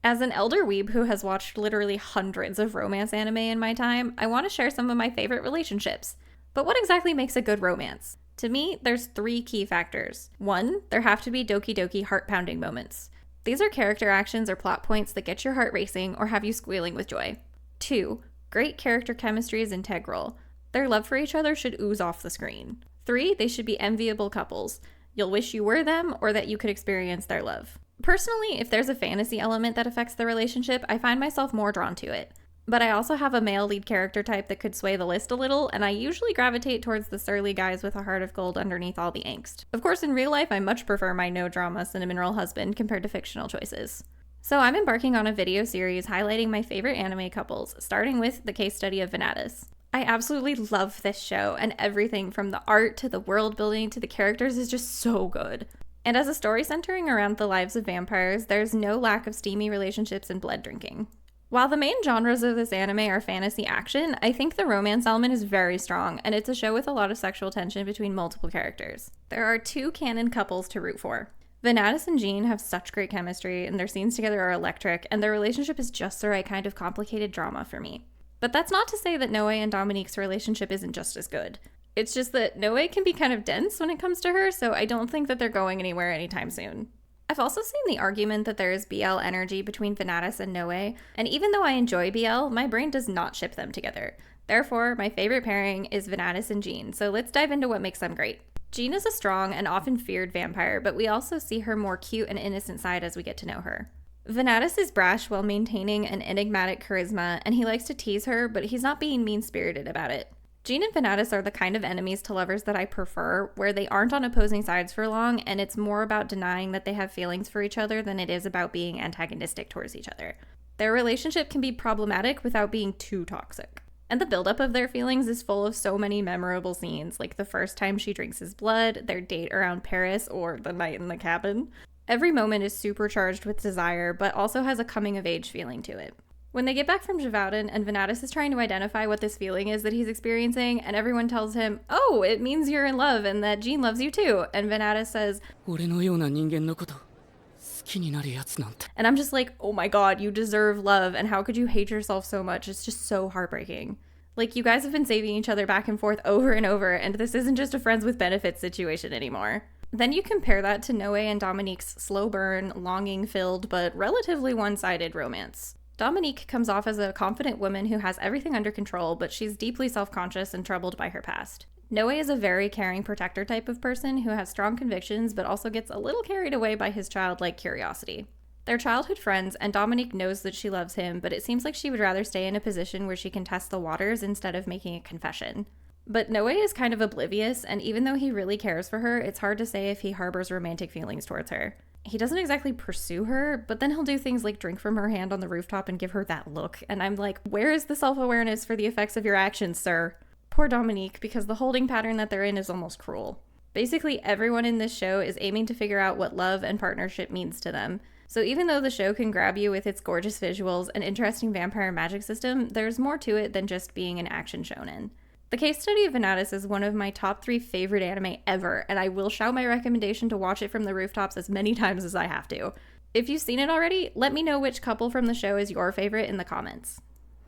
As an elder weeb who has watched literally hundreds of romance anime in my time, I want to share some of my favorite relationships. But what exactly makes a good romance? To me, there's 3 key factors. 1, there have to be doki doki heart-pounding moments. These are character actions or plot points that get your heart racing or have you squealing with joy. 2, great character chemistry is integral. Their love for each other should ooze off the screen. 3, they should be enviable couples. You'll wish you were them or that you could experience their love. Personally, if there's a fantasy element that affects the relationship, I find myself more drawn to it. But I also have a male lead character type that could sway the list a little, and I usually gravitate towards the surly guys with a heart of gold underneath all the angst. Of course, in real life, I much prefer my no-drama cinnamon roll husband compared to fictional choices. So I'm embarking on a video series highlighting my favorite anime couples, starting with the Case Study of Vanitas. I absolutely love this show, and everything from the art to the world building to the characters is just so good. And as a story centering around the lives of vampires, there's no lack of steamy relationships and blood drinking. While the main genres of this anime are fantasy action, I think the romance element is very strong, and it's a show with a lot of sexual tension between multiple characters. There are 2 canon couples to root for. Vanitas and Jean have such great chemistry, and their scenes together are electric, and their relationship is just the right kind of complicated drama for me. But that's not to say that Noe and Dominique's relationship isn't just as good. It's just that Noe can be kind of dense when it comes to her, so I don't think that they're going anywhere anytime soon. I've also seen the argument that there is BL energy between Vanitas and Noe, and even though I enjoy BL, my brain does not ship them together. Therefore, my favorite pairing is Vanitas and Jean, so let's dive into what makes them great. Jean is a strong and often feared vampire, but we also see her more cute and innocent side as we get to know her. Vanitas is brash while maintaining an enigmatic charisma, and he likes to tease her, but he's not being mean-spirited about it. Jean and Vanitas are the kind of enemies to lovers that I prefer, where they aren't on opposing sides for long, and it's more about denying that they have feelings for each other than it is about being antagonistic towards each other. Their relationship can be problematic without being too toxic. And the buildup of their feelings is full of so many memorable scenes, like the first time she drinks his blood, their date around Paris, or the night in the cabin. Every moment is supercharged with desire, but also has a coming-of-age feeling to it. When they get back from Javaudin and Vanitas is trying to identify what this feeling is that he's experiencing, and everyone tells him, oh, it means you're in love and that Jean loves you too, and Vanitas says, and I'm just like, oh my god, you deserve love, and how could you hate yourself so much? It's just so heartbreaking. Like, you guys have been saving each other back and forth over and over, and this isn't just a friends with benefits situation anymore. Then you compare that to Noe and Dominique's slow burn, longing-filled, but relatively one-sided romance. Dominique comes off as a confident woman who has everything under control, but she's deeply self-conscious and troubled by her past. Noe is a very caring protector type of person who has strong convictions, but also gets a little carried away by his childlike curiosity. They're childhood friends, and Dominique knows that she loves him, but it seems like she would rather stay in a position where she can test the waters instead of making a confession. But Noe is kind of oblivious, and even though he really cares for her, it's hard to say if he harbors romantic feelings towards her. He doesn't exactly pursue her, but then he'll do things like drink from her hand on the rooftop and give her that look, and I'm like, where is the self-awareness for the effects of your actions, sir? Poor Dominique, because the holding pattern that they're in is almost cruel. Basically, everyone in this show is aiming to figure out what love and partnership means to them. So even though the show can grab you with its gorgeous visuals and interesting vampire magic system, there's more to it than just being an action shonen. The Case Study of Vanitas is one of my top 3 favorite anime ever, and I will shout my recommendation to watch it from the rooftops as many times as I have to. If you've seen it already, let me know which couple from the show is your favorite in the comments.